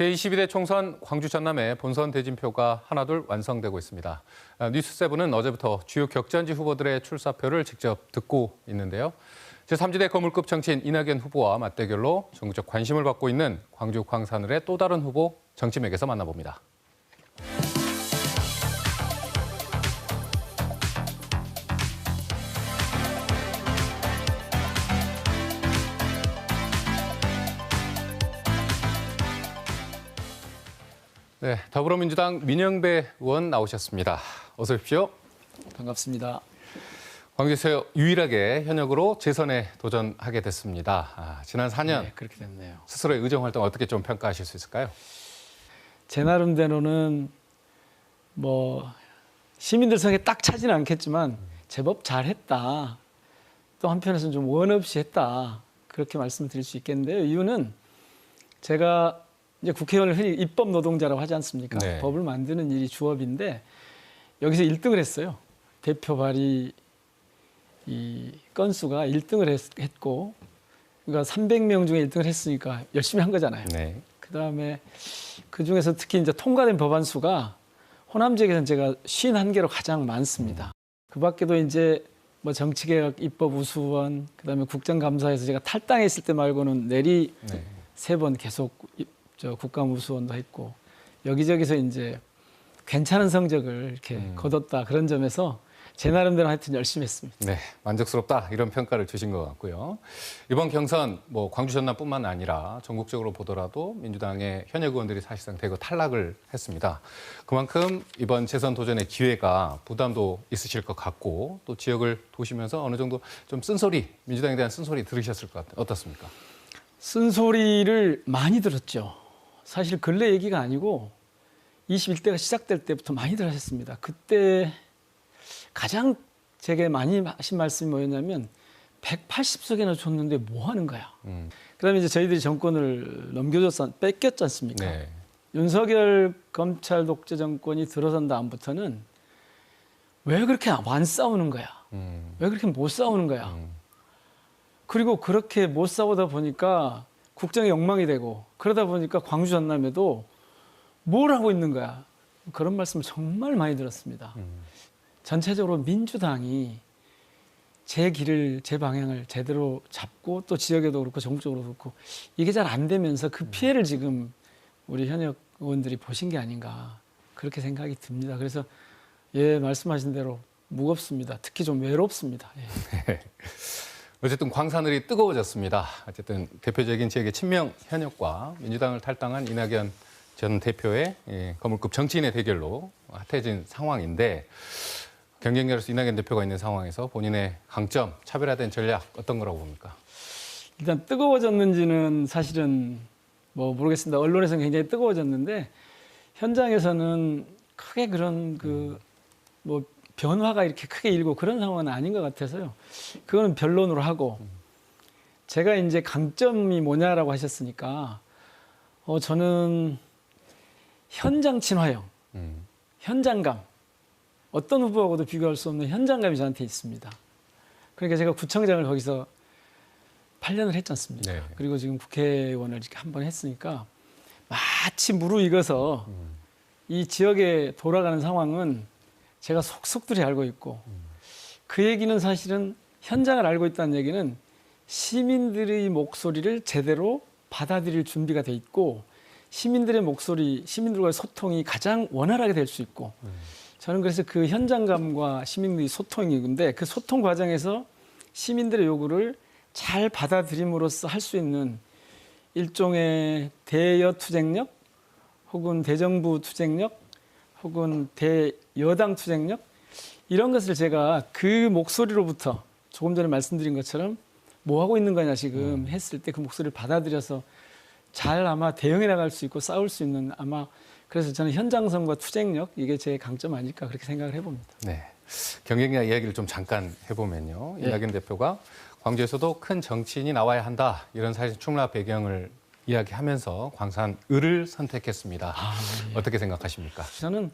제22대 총선 광주 전남의 본선 대진표가 하나둘 완성되고 있습니다. 뉴스7은 어제부터 주요 격전지 후보들의 출사표를 직접 듣고 있는데요. 제3지대 거물급 정치인 이낙연 후보와 맞대결로 전국적 관심을 받고 있는 광주 광산을의 또 다른 후보 정치맥에서 만나봅니다. 네, 더불어민주당 민영배 의원 나오셨습니다. 어서 오십시오. 반갑습니다. 광주에서 유일하게 현역으로 재선에 도전하게 됐습니다. 지난 4년 네, 그렇게 됐네요. 스스로의 의정 활동 어떻게 좀 평가하실 수 있을까요? 제 나름대로는 시민들 성에 딱 차지는 않겠지만 제법 잘했다. 또 한편에서는 좀 원 없이 했다. 그렇게 말씀드릴 수 있겠는데요. 이유는 제가 이제 국회의원을 흔히 입법 노동자라고 하지 않습니까? 네. 법을 만드는 일이 주업인데 여기서 1등을 했어요. 대표 발의 이 건수가 1등을 했고, 그러니까 300명 중에 1등을 했으니까 열심히 한 거잖아요. 네. 그다음에 그 중에서 특히 이제 통과된 법안 수가 호남 지역에서는 제가 51개로 가장 많습니다. 그 밖에도 이제 정치개혁 입법 우수원, 그다음에 국정감사에서 제가 탈당했을 때 말고는 내리 네. 3번 계속 국감우수원도 했고, 여기저기서 이제 괜찮은 성적을 이렇게 거뒀다. 그런 점에서 제 나름대로 하여튼 열심히 했습니다. 네, 만족스럽다 이런 평가를 주신 것 같고요. 이번 경선 광주 전남뿐만 아니라 전국적으로 보더라도 민주당의 현역 의원들이 사실상 대거 탈락을 했습니다. 그만큼 이번 재선 도전의 기회가 부담도 있으실 것 같고, 또 지역을 도시면서 어느 정도 좀 쓴소리, 민주당에 대한 쓴소리 들으셨을 것 같아요. 어떻습니까? 쓴소리를 많이 들었죠. 사실 근래 얘기가 아니고 21대가 시작될 때부터 많이 들으셨습니다. 그때 가장 제게 많이 하신 말씀이 뭐였냐면 180석이나 줬는데 뭐 하는 거야. 그다음에 이제 저희들이 정권을 뺏겼지 않습니까? 네. 윤석열 검찰 독재 정권이 들어선 다음부터는 왜 그렇게 안 싸우는 거야? 왜 그렇게 못 싸우는 거야? 그리고 그렇게 못 싸우다 보니까 국정에 엉망이 되고, 그러다 보니까 광주 전남에도 뭘 하고 있는 거야. 그런 말씀을 정말 많이 들었습니다. 전체적으로 민주당이 제 길을, 제 방향을 제대로 잡고, 또 지역에도 그렇고 전국적으로 그렇고 이게 잘 안 되면서 그 피해를 지금 우리 현역 의원들이 보신 게 아닌가, 그렇게 생각이 듭니다. 그래서 말씀하신 대로 무겁습니다. 특히 좀 외롭습니다. 네. 어쨌든 광산을이 뜨거워졌습니다. 어쨌든 대표적인 지역의 친명 현역과 민주당을 탈당한 이낙연 전 대표의 거물급 정치인의 대결로 핫해진 상황인데, 경쟁자로서 이낙연 대표가 있는 상황에서 본인의 강점, 차별화된 전략 어떤 거라고 봅니까? 일단 뜨거워졌는지는 사실은 모르겠습니다. 언론에서는 굉장히 뜨거워졌는데 현장에서는 크게 그런 변화가 이렇게 크게 일고 그런 상황은 아닌 것 같아서요. 그거는 변론으로 하고, 제가 이제 강점이 뭐냐라고 하셨으니까 저는 현장 친화형, 현장감, 어떤 후보하고도 비교할 수 없는 현장감이 저한테 있습니다. 그러니까 제가 구청장을 거기서 8년을 했지 않습니까? 네. 그리고 지금 국회의원을 이렇게 한 번 했으니까 마치 무르익어서 이 지역에 돌아가는 상황은 제가 속속들이 알고 있고, 그 얘기는 사실은 현장을 알고 있다는 얘기는 시민들의 목소리를 제대로 받아들일 준비가 돼 있고, 시민들의 목소리, 시민들과의 소통이 가장 원활하게 될 수 있고, 저는 그래서 그 현장감과 시민들의 소통인데, 그 소통 과정에서 시민들의 요구를 잘 받아들임으로써 할 수 있는 일종의 대여 투쟁력, 혹은 대정부 투쟁력, 혹은 대여당 투쟁력, 이런 것을 제가 그 목소리로부터 조금 전에 말씀드린 것처럼 뭐 하고 있는 거냐 지금 했을 때 그 목소리를 받아들여서 잘 아마 대응해 나갈 수 있고 싸울 수 있는, 아마 그래서 저는 현장성과 투쟁력, 이게 제 강점 아닐까 그렇게 생각을 해봅니다. 네. 경쟁자 이야기를 좀 잠깐 해보면요. 이낙연 대표가 광주에서도 큰 정치인이 나와야 한다, 이런 사실 충남 배경을 이야기하면서 광산을을 선택했습니다. 어떻게 생각하십니까? 저는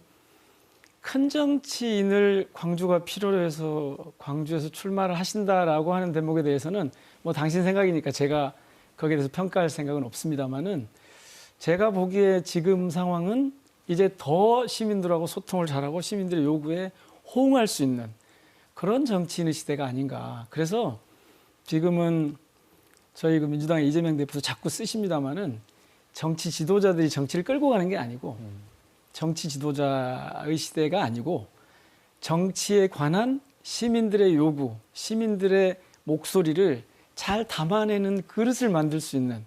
큰 정치인을 광주가 필요로 해서 광주에서 출마를 하신다라고 하는 대목에 대해서는 당신 생각이니까 제가 거기에 대해서 평가할 생각은 없습니다만은, 제가 보기에 지금 상황은 이제 더 시민들하고 소통을 잘하고 시민들의 요구에 호응할 수 있는 그런 정치인의 시대가 아닌가. 그래서 지금은 저희 그 민주당의 이재명 대표도 자꾸 쓰십니다마는 정치 지도자들이 정치를 끌고 가는 게 아니고 정치 지도자의 시대가 아니고 정치에 관한 시민들의 요구, 시민들의 목소리를 잘 담아내는 그릇을 만들 수 있는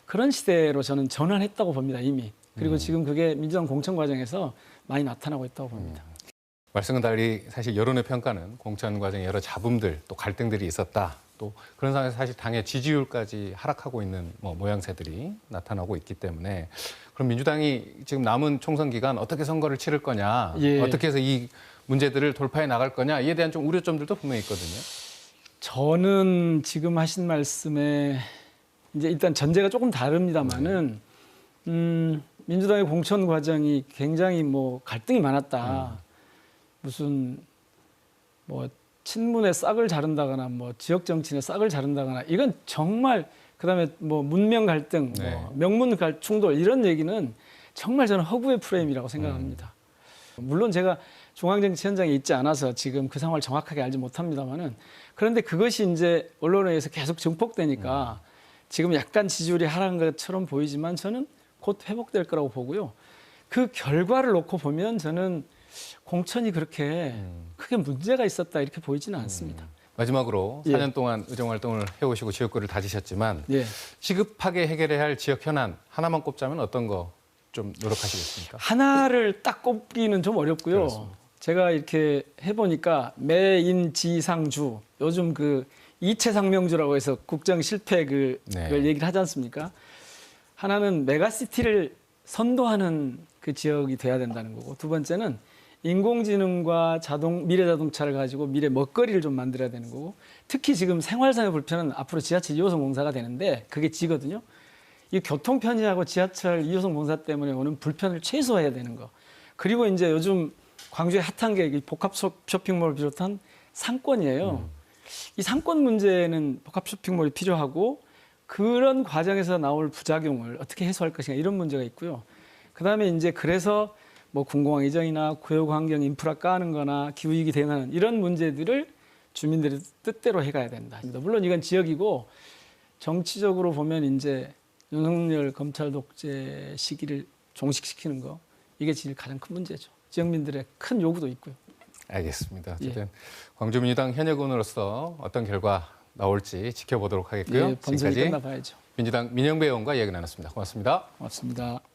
그런 시대로 저는 전환했다고 봅니다, 이미. 그리고 지금 그게 민주당 공천 과정에서 많이 나타나고 있다고 봅니다. 말씀과 달리 사실 여론의 평가는 공천 과정에 여러 잡음들 또 갈등들이 있었다. 또 그런 상황에서 사실 당의 지지율까지 하락하고 있는 모양새들이 나타나고 있기 때문에 그럼 민주당이 지금 남은 총선 기간 어떻게 선거를 치를 거냐, 예. 어떻게 해서 이 문제들을 돌파해 나갈 거냐 이에 대한 좀 우려점들도 분명히 있거든요. 저는 지금 하신 말씀에 이제 일단 전제가 조금 다릅니다만은 민주당의 공천 과정이 굉장히 갈등이 많았다. 무슨 친문에 싹을 자른다거나 지역 정치인에 싹을 자른다거나 이건 정말 그다음에 문명 갈등, 네. 명문 충돌 이런 얘기는 정말 저는 허구의 프레임이라고 생각합니다. 물론 제가 중앙정치 현장에 있지 않아서 지금 그 상황을 정확하게 알지 못합니다만은 그런데 그것이 이제 언론에 의해서 계속 증폭되니까 지금 약간 지지율이 하락한 것처럼 보이지만 저는 곧 회복될 거라고 보고요. 그 결과를 놓고 보면 저는 공천이 그렇게 크게 문제가 있었다 이렇게 보이지는 않습니다. 마지막으로 예. 4년 동안 의정활동을 해오시고 지역구를 다지셨지만 예. 시급하게 해결해야 할 지역 현안 하나만 꼽자면 어떤 거 좀 노력하시겠습니까? 하나를 딱 꼽기는 좀 어렵고요. 그렇습니다. 제가 이렇게 해보니까 매인지상주 요즘 그 이체상명주라고 해서 국정 실패 그걸 얘기를 하지 않습니까? 하나는 메가시티를 선도하는 그 지역이 돼야 된다는 거고 두 번째는 인공지능과 미래 자동차를 가지고 미래 먹거리를 좀 만들어야 되는 거고 특히 지금 생활상의 불편은 앞으로 지하철 2호선 공사가 되는데 그게 지거든요. 이 교통 편의하고 지하철 2호선 공사 때문에 오는 불편을 최소화해야 되는 거. 그리고 이제 요즘 광주의 핫한 게 복합 쇼핑몰을 비롯한 상권이에요. 이 상권 문제는 복합 쇼핑몰이 필요하고 그런 과정에서 나올 부작용을 어떻게 해소할 것인가 이런 문제가 있고요. 그다음에 이제 그래서 공공항 이전이나 구역 환경 인프라 까는 거나 기후위기 대응하는 이런 문제들을 주민들의 뜻대로 해가야 된다. 물론 이건 지역이고 정치적으로 보면 이제 윤석열 검찰 독재 시기를 종식시키는 거 이게 제일 가장 큰 문제죠. 지역민들의 큰 요구도 있고요. 알겠습니다. 예. 어쨌든 광주민주당 현역 의원으로서 어떤 결과 나올지 지켜보도록 하겠고요. 예, 본선이 지금까지 끝나봐야죠. 민주당 민영배 의원과 이야기 나눴습니다. 고맙습니다. 고맙습니다.